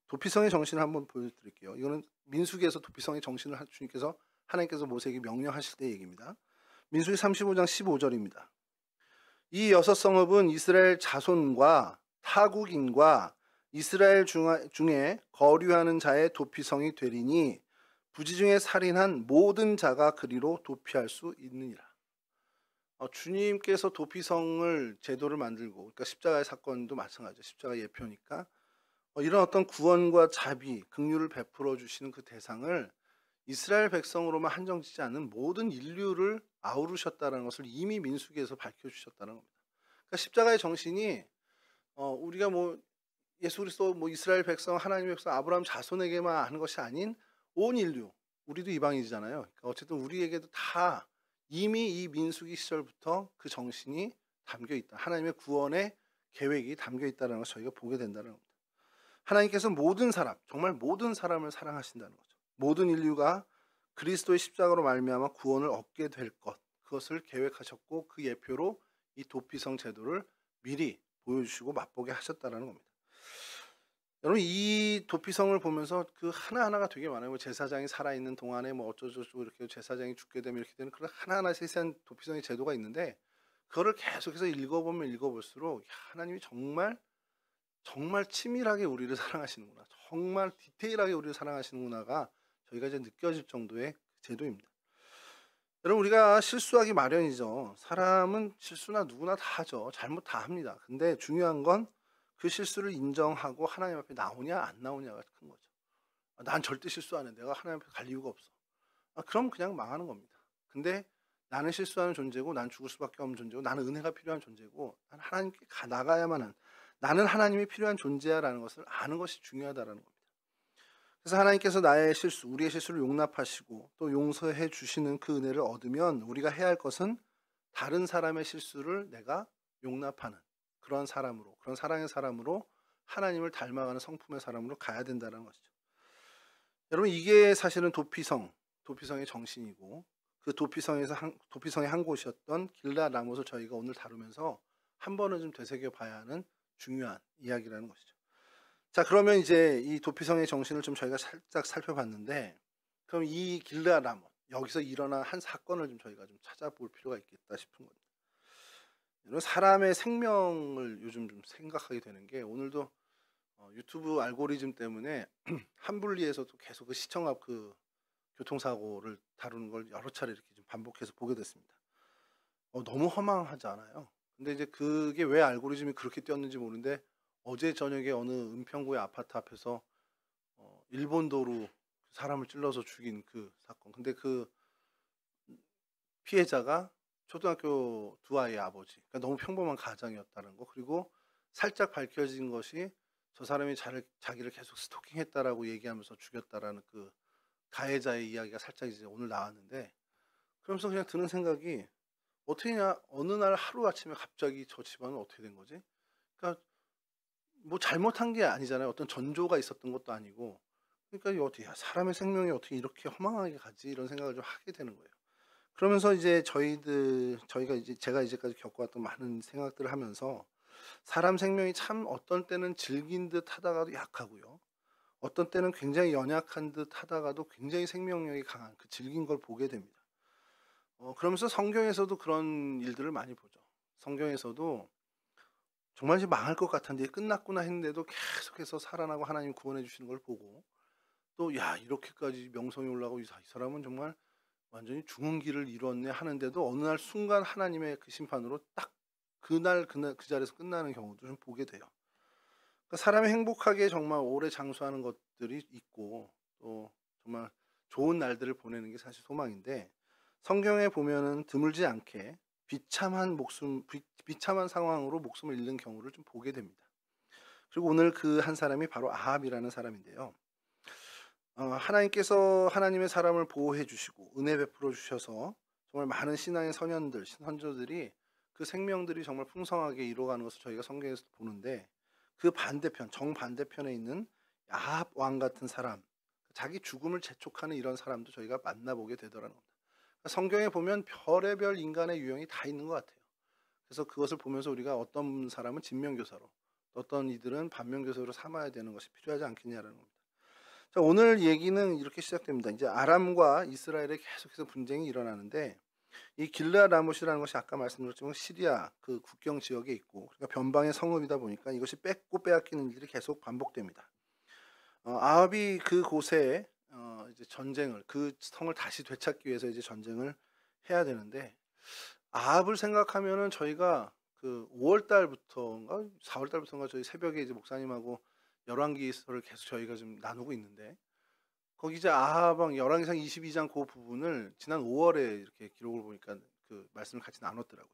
[SPEAKER 1] 도피성의 정신을 한번 보여드릴게요. 이거는 민수기에서 도피성의 정신을 주님께서 하나님께서 모세에게 명령하실 때 얘기입니다. 민수기 35장 15절입니다. 이 여섯 성읍은 이스라엘 자손과 타국인과 이스라엘 중에 거류하는 자의 도피성이 되리니 부지 중에 살인한 모든 자가 그리로 도피할 수 있느니라. 주님께서 도피성을 제도를 만들고, 그러니까 십자가의 사건도 마찬가지죠. 십자가 예표니까 이런 어떤 구원과 자비, 긍휼을 베풀어 주시는 그 대상을 이스라엘 백성으로만 한정지지 않는 모든 인류를 아우르셨다는 것을 이미 민수기에서 밝혀주셨다는 겁니다. 그러니까 십자가의 정신이 우리가 뭐 예수 그리스도 뭐 이스라엘 백성, 하나님의 백성, 아브라함 자손에게만 하는 것이 아닌 온 인류, 우리도 이방인이잖아요. 그러니까 어쨌든 우리에게도 다 이미 이 민수기 시절부터 그 정신이 담겨 있다. 하나님의 구원의 계획이 담겨 있다는 것을 저희가 보게 된다는 겁니다. 하나님께서 모든 사람, 정말 모든 사람을 사랑하신다는 거죠. 모든 인류가 그리스도의 십자가로 말미암아 구원을 얻게 될 것, 그것을 계획하셨고 그 예표로 이 도피성 제도를 미리 보여주시고 맛보게 하셨다는 겁니다. 여러분, 이 도피성을 보면서 그 하나하나가 되게 많아요. 뭐 제사장이 살아있는 동안에 뭐 어쩌고저쩌고 이렇게 제사장이 죽게 되면 이렇게 되는 그런 하나하나 세세한 도피성의 제도가 있는데, 그거를 계속해서 읽어보면 읽어볼수록 하나님이 정말 치밀하게 우리를 사랑하시는구나, 정말 디테일하게 우리를 사랑하시는구나가 저희가 이제 느껴질 정도의 제도입니다. 여러분, 우리가 실수하기 마련이죠. 사람은 실수나 누구나 다 하죠. 잘못 다 합니다. 근데 중요한 건 그 실수를 인정하고 하나님 앞에 나오냐 안 나오냐가 큰 거죠. 난 절대 실수 안 해. 내가 하나님 앞에 갈 이유가 없어. 그럼 그냥 망하는 겁니다. 근데 나는 실수하는 존재고, 난 죽을 수밖에 없는 존재고, 나는 은혜가 필요한 존재고, 난 하나님께 나가야만 하는, 나는 하나님이 필요한 존재야라는 것을 아는 것이 중요하다라는 겁니다. 그래서 하나님께서 나의 실수, 우리의 실수를 용납하시고 또 용서해 주시는 그 은혜를 얻으면 우리가 해야 할 것은 다른 사람의 실수를 내가 용납하는 그런 사람으로, 그런 사랑의 사람으로, 하나님을 닮아가는 성품의 사람으로 가야 된다는 것이죠. 여러분, 이게 사실은 도피성의 정신이고, 그 도피성의 한 곳이었던 길라 라못을 저희가 오늘 다루면서 한 번은 좀 되새겨 봐야 하는 중요한 이야기라는 것이죠. 자, 그러면 이제 이 도피성의 정신을 좀 저희가 살짝 살펴봤는데, 그럼 이 길라 라못, 여기서 일어난 한 사건을 좀 저희가 좀 찾아볼 필요가 있겠다 싶은 겁니다. 이런 사람의 생명을 요즘 좀 생각하게 되는 게, 오늘도 유튜브 알고리즘 때문에 한분리에서도 계속 그 시청 앞 그 교통사고를 다루는 걸 여러 차례 이렇게 좀 반복해서 보게 됐습니다. 너무 허망하지 않아요? 근데 이제 그게 왜 알고리즘이 그렇게 띄었는지 모르는데, 어제 저녁에 어느 은평구의 아파트 앞에서 일본도로 사람을 찔러서 죽인 그 사건. 근데 그 피해자가 초등학교 두 아이의 아버지. 그러니까 너무 평범한 가장이었다는 거. 그리고 살짝 밝혀진 것이 저 사람이 자기를 계속 스토킹했다라고 얘기하면서 죽였다라는 그 가해자의 이야기가 살짝 이제 오늘 나왔는데, 그러면서 그냥 드는 생각이, 어떻게냐, 어느 날 하루아침에 갑자기 저 집안은 어떻게 된 거지? 그러니까 뭐 잘못한 게 아니잖아요. 어떤 전조가 있었던 것도 아니고. 그러니까 이게 어떻게, 사람의 생명이 어떻게 이렇게 허망하게 가지? 이런 생각을 좀 하게 되는 거예요. 그러면서 이제 저희가 이제 제가 이제까지 겪어왔던 많은 생각들을 하면서, 사람 생명이 참 어떤 때는 질긴 듯 하다가도 약하고요, 어떤 때는 굉장히 연약한 듯 하다가도 굉장히 생명력이 강한 그 질긴 걸 보게 됩니다. 그러면서 성경에서도 그런 일들을 많이 보죠. 성경에서도 정말 이제 망할 것 같은데 끝났구나 했는데도 계속해서 살아나고 하나님 구원해 주시는 걸 보고, 또 야, 이렇게까지 명성이 올라가고 이 사람은 정말 완전히 죽은 길을 이뤘네 하는데도 어느 날 순간 하나님의 그 심판으로 딱 그날 그 자리에서 끝나는 경우도 좀 보게 돼요. 그러니까 사람이 행복하게 정말 오래 장수하는 것들이 있고, 또 정말 좋은 날들을 보내는 게 사실 소망인데, 성경에 보면은 드물지 않게 비참한 상황으로 목숨을 잃는 경우를 좀 보게 됩니다. 그리고 오늘 그 한 사람이 바로 아합이라는 사람인데요. 하나님께서 하나님의 사람을 보호해 주시고 은혜 베풀어 주셔서 정말 많은 신앙의 선조들이 그 생명들이 정말 풍성하게 이루어가는 것을 저희가 성경에서 보는데, 그 반대편, 정반대편에 있는 아합 왕 같은 사람, 자기 죽음을 재촉하는 이런 사람도 저희가 만나보게 되더라는 겁니다. 성경에 보면 별의별 인간의 유형이 다 있는 것 같아요. 그래서 그것을 보면서 우리가 어떤 사람은 진면교사로, 어떤 이들은 반면교사로 삼아야 되는 것이 필요하지 않겠냐라는 겁니다. 자, 오늘 얘기는 이렇게 시작됩니다. 이제 아람과 이스라엘에 계속해서 분쟁이 일어나는데, 이 길르앗 라못이라는 것이 아까 말씀드렸지만 시리아 그 국경 지역에 있고, 그러니까 변방의 성읍이다 보니까 이것이 뺏고 빼앗기는 일들이 계속 반복됩니다. 아합이 그곳에 이제 전쟁을, 그 성을 다시 되찾기 위해서 이제 전쟁을 해야 되는데, 아합을 생각하면은 저희가 그 5월 달부터인가 4월 달부터인가 저희 새벽에 이제 목사님하고 열왕기서를 계속 저희가 좀 나누고 있는데, 거기 이제 아합 왕 열왕기상 22장 그 부분을 지난 5월에 이렇게 기록을 보니까 그 말씀을 같이 나눴더라고요.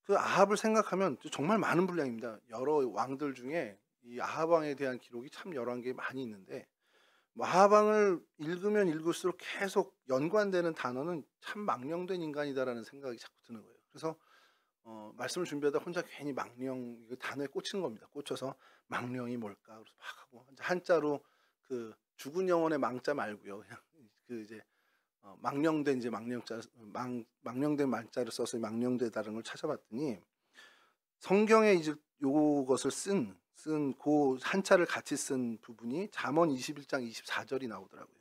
[SPEAKER 1] 그 아합을 생각하면 정말 많은 분량입니다. 여러 왕들 중에 이 아합 왕에 대한 기록이 참 여러 개 많이 있는데, 뭐 아합 왕을 읽으면 읽을수록 계속 연관되는 단어는 참 망령된 인간이다라는 생각이 자꾸 드는 거예요. 그래서 말씀을 준비하다 혼자 괜히 망령 이거 단어에 꽂히는 겁니다. 꽂혀서 망령이 뭘까? 그래서 막 하고 한자로 그 죽은 영혼의 망자 말고요. 그냥 그 이제 망령된 이제 망령된 말자를 써서 망령되다는 걸 찾아봤더니, 성경에 이제 요것을 쓴 그 한자를 같이 쓴 부분이 잠언 21장 24절이 나오더라고요.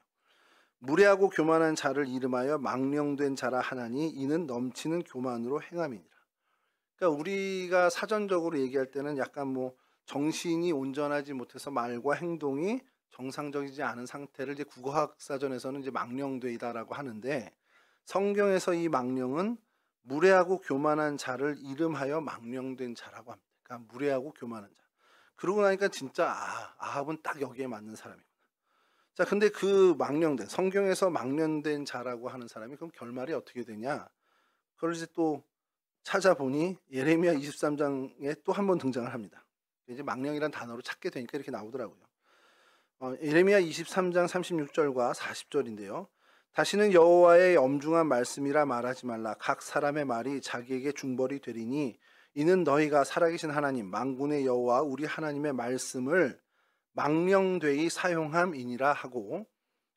[SPEAKER 1] 무례하고 교만한 자를 이름하여 망령된 자라 하나니 이는 넘치는 교만으로 행함이니라. 그러니까 우리가 사전적으로 얘기할 때는 약간 뭐 정신이 온전하지 못해서 말과 행동이 정상적이지 않은 상태를 이제 국어학 사전에서는 이제 망령되이다라고 하는데, 성경에서 이 망령은 무례하고 교만한 자를 이름하여 망령된 자라고 합니다. 그러니까 무례하고 교만한 자. 그러고 나니까 진짜 아합은 딱 여기에 맞는 사람이구나. 자, 근데 그 망령된, 성경에서 망령된 자라고 하는 사람이 그럼 결말이 어떻게 되냐? 그걸 이제 또 찾아보니 예레미야 23장에 또 한 번 등장을 합니다. 이제 망령이란 단어로 찾게 되니까 이렇게 나오더라고요. 예레미야 23장 36절과 40절인데요. 다시는 여호와의 엄중한 말씀이라 말하지 말라. 각 사람의 말이 자기에게 중벌이 되리니 이는 너희가 살아계신 하나님 만군의 여호와 우리 하나님의 말씀을 망령되이 사용함이니라 하고,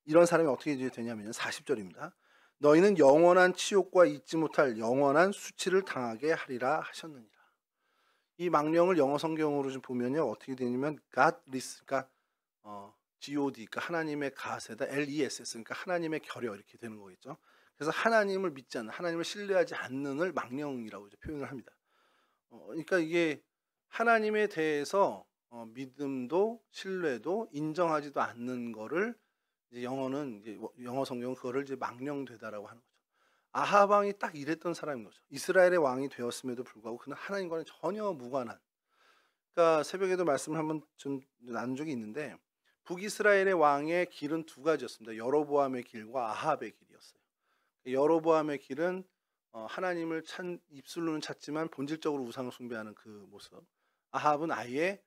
[SPEAKER 1] 이런 사람이 어떻게 되냐면 40절입니다. 너희는 영원한 치욕과 잊지 못할 영원한 수치를 당하게 하리라 하셨느니라. 이 망령을 영어 성경으로 좀 보면요 어떻게 되냐면 godless, 그러니까 God, 그러니까 하나님의 God에다 LESS, 그러니까 하나님의 결여 이렇게 되는 거겠죠. 그래서 하나님을 믿지 않는, 하나님을 신뢰하지 않는을 망령이라고 이제 표현을 합니다. 그러니까 이게 하나님에 대해서 믿음도 신뢰도 인정하지도 않는 거를 이제 영어는 이제 영어 성경은 그거를 이제 망령되다라고 하는 거죠. 아합 왕이 딱 이랬던 사람인 거죠. 이스라엘의 왕이 되었음에도 불구하고 그는 하나님과는 전혀 무관한. 그러니까 새벽에도 말씀을 한번 좀 나눈 적이 있는데, 북이스라엘의 왕의 길은 두 가지였습니다. 여로보암의 길과 아합의 길이었어요. 여로보암의 길은 하나님을 입술로는 찾지만 본질적으로 우상을 숭배하는 그 모습. 아합은 아예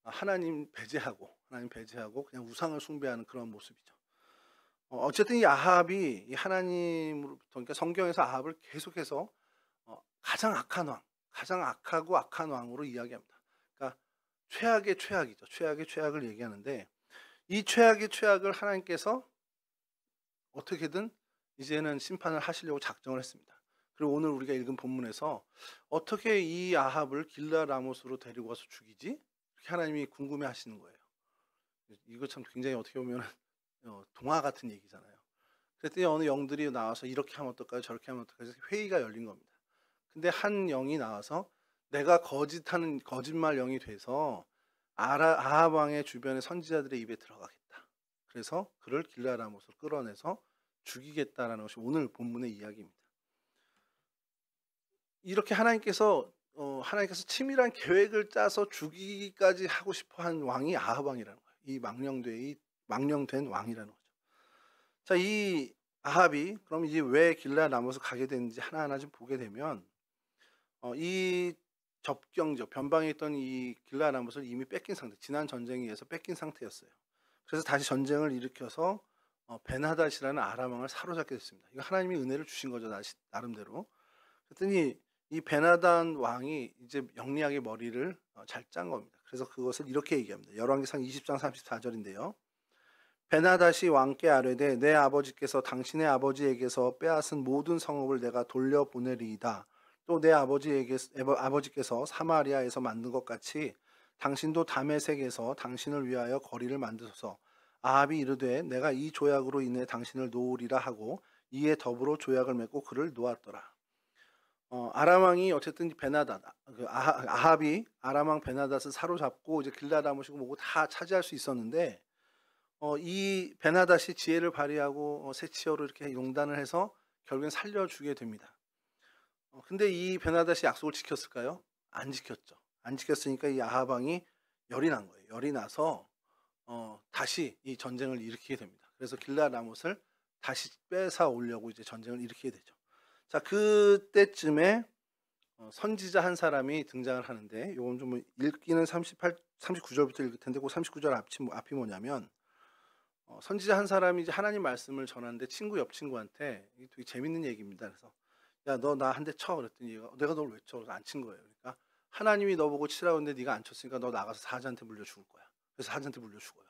[SPEAKER 1] 하나님 배제하고 그냥 우상을 숭배하는 그런 모습이죠. 어쨌든 이 아합이 이 하나님으로부터, 그러니까 성경에서 아합을 계속해서 가장 악한 왕, 가장 악하고 악한 왕으로 이야기합니다. 그러니까 최악의 최악이죠. 최악의 최악을 얘기하는데, 이 최악의 최악을 하나님께서 어떻게든 이제는 심판을 하시려고 작정을 했습니다. 그리고 오늘 우리가 읽은 본문에서 어떻게 이 아합을 길르앗 라못으로 데리고 가서 죽이지? 이렇게 하나님이 궁금해 하시는 거예요. 이거 참 굉장히 어떻게 보면 동화 같은 얘기잖아요. 그랬더니 어느 영들이 나와서 이렇게 하면 어떨까요? 저렇게 하면 어떨까요? 회의가 열린 겁니다. 근데 한 영이 나와서 내가 거짓말 영이 돼서 아합 왕의 주변의 선지자들의 입에 들어가겠다. 그래서 그를 길르앗 라못으로 끌어내서 죽이겠다라는 것이 오늘 본문의 이야기입니다. 이렇게 하나님께서 치밀한 계획을 짜서 죽이기까지 하고 싶어한 왕이 아합 왕이라는 거예요. 이 망령된 왕이라는 거죠. 자, 이 아합이 그럼 이제 왜 길르앗 라못을 가게 되는지 하나하나 좀 보게 되면, 이 접경적 변방에 있던 이 길르앗 라못을 이미 뺏긴 상태, 지난 전쟁에 의해서 뺏긴 상태였어요. 그래서 다시 전쟁을 일으켜서 벤하닷이라는 아람 왕을 사로잡게 됐습니다. 이거 하나님이 은혜를 주신 거죠, 나름대로. 그랬더니 이 벤하닷 왕이 이제 영리하게 머리를 잘 짠 겁니다. 그래서 그것을 이렇게 얘기합니다. 열왕기상 20장 34절인데요. 베나닷이 왕께 아뢰되 내 아버지께서 당신의 아버지에게서 빼앗은 모든 성읍을 내가 돌려보내리이다. 또 내 아버지께서 사마리아에서 만든 것 같이 당신도 다메섹에서 당신을 위하여 거리를 만드소서. 아합이 이르되 내가 이 조약으로 인해 당신을 놓으리라 하고 이에 더불어 조약을 맺고 그를 놓았더라. 아람 왕이 어쨌든 베나닷, 아합이 아람 왕 베나닷을 사로잡고 이제 길라다 모시고 뭐고 다 차지할 수 있었는데, 이 베나닷이 지혜를 발휘하고 세치어로 이렇게 용단을 해서 결국엔 살려주게 됩니다. 근데 이 베나닷이 약속을 지켰을까요? 안 지켰죠. 안 지켰으니까 이 아합 왕이 열이 난 거예요. 열이 나서 다시 이 전쟁을 일으키게 됩니다. 그래서 길앗 라못을 다시 뺏어 오려고 이제 전쟁을 일으키게 되죠. 자, 그때쯤에 선지자 한 사람이 등장을 하는데, 요건 좀 읽기는 39절부터 읽을 텐데, 그 39절 앞이 뭐냐면, 선지자 한 사람이 이제 하나님 말씀을 전하는데 옆 친구한테, 이게 되게 재밌는 얘기입니다. 그래서 야, 너 나 한 대 쳐. 그랬더니 얘가 내가 널 왜 쳐? 그래서 안 친 거예요. 그러니까 하나님이 너 보고 치라고 했는데 네가 안 쳤으니까 너 나가서 사자한테 물려 죽을 거야. 그래서 사자한테 물려 죽어요.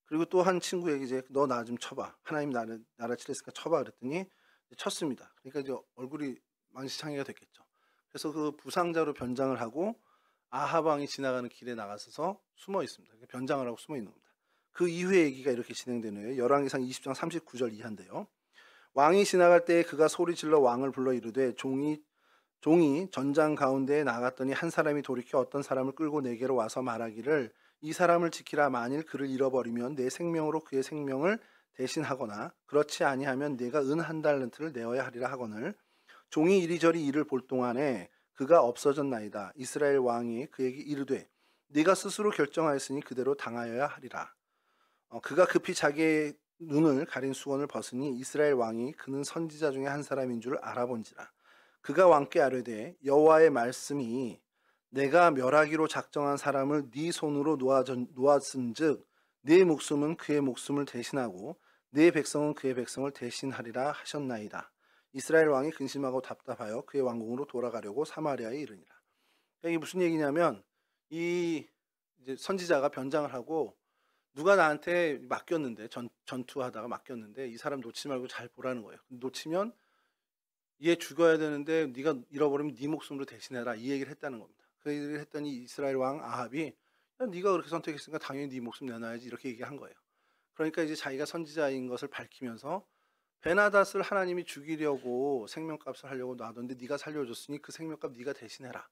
[SPEAKER 1] 그리고 또 한 친구에게 이제 너 나 좀 쳐봐. 하나님 나를 치랬으니까 쳐봐. 그랬더니 쳤습니다. 그러니까 이제 얼굴이 만시창이가 됐겠죠. 그래서 그 부상자로 변장을 하고 아합 왕이 지나가는 길에 나가서 숨어 있습니다. 변장을 하고 숨어 있는 겁니다. 그 이후의 얘기가 이렇게 진행되네요. 열왕기상 20장 39절 이하인데요. 왕이 지나갈 때에 그가 소리질러 왕을 불러 이르되 종이 전장 가운데에 나갔더니 한 사람이 돌이켜 어떤 사람을 끌고 내게로 와서 말하기를 이 사람을 지키라. 만일 그를 잃어버리면 내 생명으로 그의 생명을 대신하거나 그렇지 아니하면 내가 은 한 달란트를 내어야 하리라 하거늘 종이 이리저리 이를 볼 동안에 그가 없어졌나이다. 이스라엘 왕이 그에게 이르되 네가 스스로 결정하였으니 그대로 당하여야 하리라. 그가 급히 자기의 눈을 가린 수건을 벗으니 이스라엘 왕이 그는 선지자 중에 한 사람인 줄 알아본지라. 그가 왕께 아뢰되 여호와의 말씀이 내가 멸하기로 작정한 사람을 네 손으로 놓았은즉 네 목숨은 그의 목숨을 대신하고 네 백성은 그의 백성을 대신하리라 하셨나이다. 이스라엘 왕이 근심하고 답답하여 그의 왕궁으로 돌아가려고 사마리아에 이르니라. 그러니까 이게 무슨 얘기냐면 이제 선지자가 변장을 하고 누가 나한테 맡겼는데 전투하다가 맡겼는데 이 사람 놓치지 말고 잘 보라는 거예요. 놓치면 얘 죽어야 되는데 네가 잃어버리면 네 목숨으로 대신해라, 이 얘기를 했다는 겁니다. 그 얘기를 했더니 이스라엘 왕 아합이 야, 네가 그렇게 선택했으니까 당연히 네 목숨 내놔야지, 이렇게 얘기한 거예요. 그러니까 이제 자기가 선지자인 것을 밝히면서 베나닷을 하나님이 죽이려고 생명값을 하려고 놔뒀는데 네가 살려줬으니 그 생명값 네가 대신해라,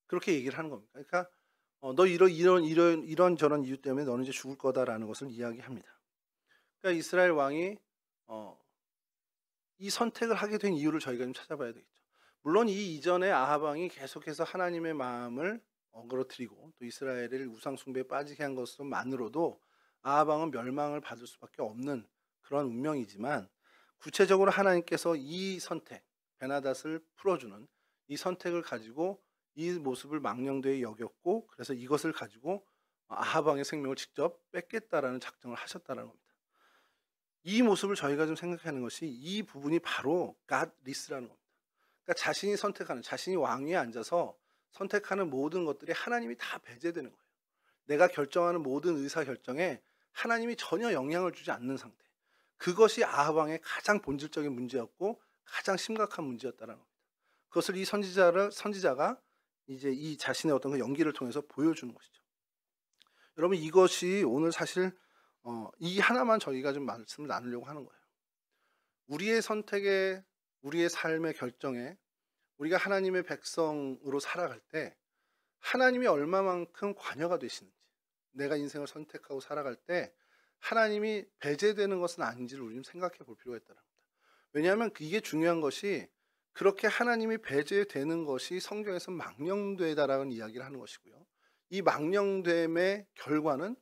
[SPEAKER 1] 그렇게 얘기를 하는 겁니다. 그러니까 너 이런 저런 이유 때문에 너는 이제 죽을 거다라는 것을 이야기합니다. 그러니까 이스라엘 왕이 이 선택을 하게 된 이유를 저희가 좀 찾아봐야 되겠죠. 물론 이 이전에 아합 왕이 계속해서 하나님의 마음을 어그러뜨리고 또 이스라엘을 우상 숭배에 빠지게 한 것만으로도 아합 왕은 멸망을 받을 수밖에 없는 그런 운명이지만, 구체적으로 하나님께서 이 선택, 베나닷을 풀어주는 이 선택을 가지고 이 모습을 망령되이 여겼고, 그래서 이것을 가지고 아합 왕의 생명을 직접 뺏겠다라는 작정을 하셨다는 겁니다. 이 모습을 저희가 좀 생각하는 것이 이 부분이 바로 God 리스라는 겁니다. 그러니까 자신이 왕위에 앉아서 선택하는 모든 것들이 하나님이 다 배제되는 거예요. 내가 결정하는 모든 의사결정에 하나님이 전혀 영향을 주지 않는 상태. 그것이 아합 왕의 가장 본질적인 문제였고 가장 심각한 문제였다는 겁니다. 그것을 이 선지자가 이제 이 자신의 어떤 그 연기를 통해서 보여주는 것이죠. 여러분, 이것이 오늘 사실 이 하나만 저희가 좀 말씀을 나누려고 하는 거예요. 우리의 선택에, 우리의 삶의 결정에, 우리가 하나님의 백성으로 살아갈 때 하나님이 얼마만큼 관여가 되시는지, 내가 인생을 선택하고 살아갈 때 하나님이 배제되는 것은 아닌지를 우리 좀 생각해 볼 필요가 있다는 겁니다. 왜냐하면 이게 중요한 것이, 그렇게 하나님이 배제되는 것이 성경에서 망령되다라는 이야기를 하는 것이고요. 이 망령됨의 결과는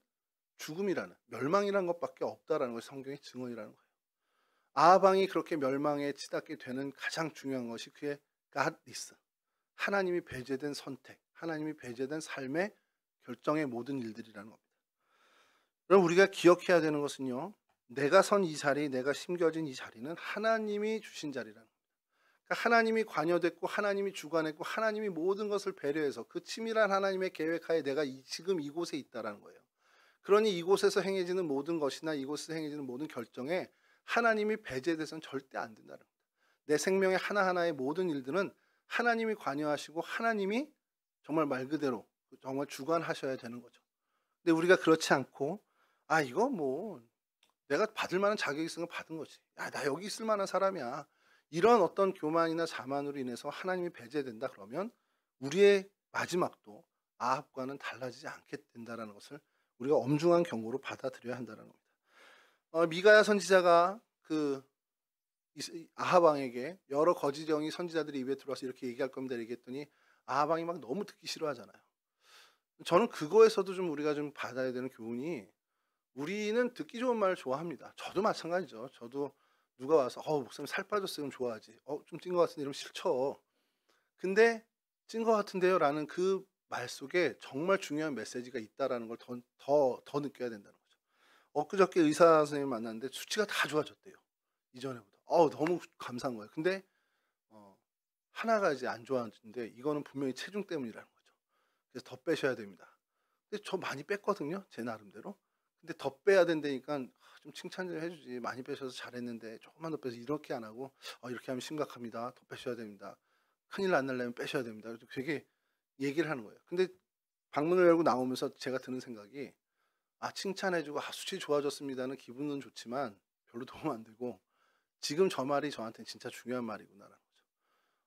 [SPEAKER 1] 죽음이라는, 멸망이라는 것밖에 없다라는 것이 성경의 증언이라는 거예요. 아합 왕이 그렇게 멸망에 치닫게 되는 가장 중요한 것이 그의 God 리스, 하나님이 배제된 선택, 하나님이 배제된 삶의 결정의 모든 일들이라는 겁니다. 그럼 우리가 기억해야 되는 것은요, 내가 선 이 자리, 내가 심겨진 이 자리는 하나님이 주신 자리라는 겁니다. 그러니까 하나님이 관여됐고 하나님이 주관했고 하나님이 모든 것을 배려해서 그 치밀한 하나님의 계획하에 내가 지금 이곳에 있다라는 거예요. 그러니 이곳에서 행해지는 모든 것이나 이곳에서 행해지는 모든 결정에 하나님이 배제돼서는 절대 안 된다는 겁니다. 내 생명의 하나하나의 모든 일들은 하나님이 관여하시고 하나님이 정말 말 그대로 정말 주관하셔야 되는 거죠. 근데 우리가 그렇지 않고 이거 뭐 내가 받을 만한 자격이 있으면 받은 거지. 나 여기 있을 만한 사람이야. 이런 어떤 교만이나 자만으로 인해서 하나님이 배제된다 그러면 우리의 마지막도 아합과는 달라지지 않게 된다는 것을 우리가 엄중한 경고로 받아들여야 한다는 겁니다. 미가야 선지자가 그 아합 왕에게 여러 거짓 영이 선지자들이 입에 들어와서 이렇게 얘기할 겁니다 얘기했더니 아합 왕이 막 너무 듣기 싫어하잖아요. 저는 그거에서도 좀 우리가 좀 받아야 되는 교훈이, 우리는 듣기 좋은 말을 좋아합니다. 저도 마찬가지죠. 저도 누가 와서 목사님 살 빠졌으면 좋아하지. 좀 찐 것 같은데 이러면 싫죠. 근데 찐 것 같은데요 라는 그 말 속에 정말 중요한 메시지가 있다라는 걸 더 느껴야 된다는 거죠. 엊그저께 의사 선생님 만났는데 수치가 다 좋아졌대요. 이전에보다. 너무 감사한 거예요. 근데 하나가 이제 안 좋아지는데 이거는 분명히 체중 때문이라는 거죠. 그래서 더 빼셔야 됩니다. 근데 저 많이 뺐거든요, 제 나름대로. 근데 더 빼야 된다니까 좀 칭찬 좀 해주지. 많이 빼셔서 잘했는데 조금만 더 빼서 이렇게 안 하고 이렇게 하면 심각합니다. 더 빼셔야 됩니다. 큰일 안 날려면 빼셔야 됩니다. 그래서 되게 얘기를 하는 거예요. 근데 방문을 열고 나오면서 제가 드는 생각이, 칭찬해주고 수치 좋아졌습니다는 기분은 좋지만 별로 도움 안 되고 지금 저 말이 저한테는 진짜 중요한 말이구나라는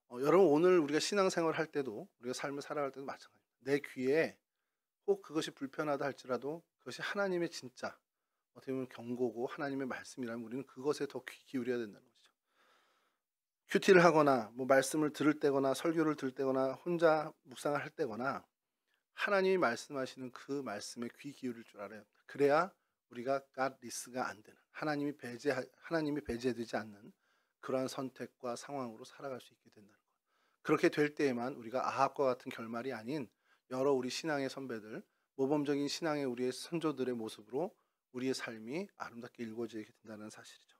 [SPEAKER 1] 거죠. 여러분 오늘 우리가 신앙생활 할 때도 우리가 삶을 살아갈 때도 마찬가지입니다. 내 귀에 혹 그것이 불편하다 할지라도 그것이 하나님의 진짜 어떻게 보면 경고고 하나님의 말씀이라면 우리는 그것에 더 귀 기울여야 된다는 거죠. 큐티를 하거나 뭐 말씀을 들을 때거나 설교를 들을 때거나 혼자 묵상을 할 때거나 하나님이 말씀하시는 그 말씀에 귀 기울일 줄 알아야 합니다. 그래야 우리가 God 리스가 안 되는, 하나님이 배제되지 않는 그러한 선택과 상황으로 살아갈 수 있게 된다는 거예요. 그렇게 될 때에만 우리가 아합과 같은 결말이 아닌 여러 우리 신앙의 선배들, 모범적인 신앙의 우리의 선조들의 모습으로 우리의 삶이 아름답게 일궈지게 된다는 사실이죠.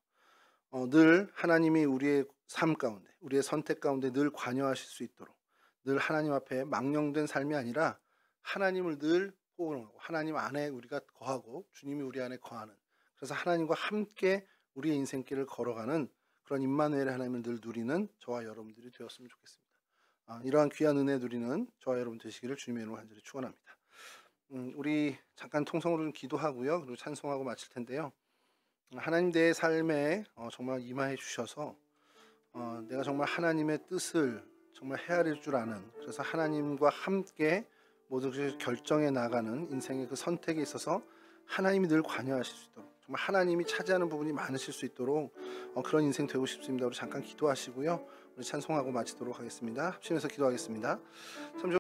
[SPEAKER 1] 늘 하나님이 우리의 삶 가운데, 우리의 선택 가운데 늘 관여하실 수 있도록, 늘 하나님 앞에 망령된 삶이 아니라 하나님을 늘 포옹하고 하나님 안에 우리가 거하고 주님이 우리 안에 거하는, 그래서 하나님과 함께 우리의 인생길을 걸어가는 그런 임마누엘의 하나님을 늘 누리는 저와 여러분들이 되었으면 좋겠습니다. 이러한 귀한 은혜 누리는 저와 여러분 되시기를 주님의 이름으로 간절히 축원합니다. 우리 잠깐 통성으로 좀 기도하고요. 그리고 찬송하고 마칠 텐데요. 하나님 내 삶에 정말 임하해 주셔서 내가 정말 하나님의 뜻을 정말 헤아릴 줄 아는, 그래서 하나님과 함께 모든 것을 결정해 나가는 인생의 그 선택에 있어서 하나님이 늘 관여하실 수 있도록, 정말 하나님이 차지하는 부분이 많으실 수 있도록 그런 인생 되고 싶습니다. 우리 잠깐 기도하시고요. 우리 찬송하고 마치도록 하겠습니다. 합심해서 기도하겠습니다. 참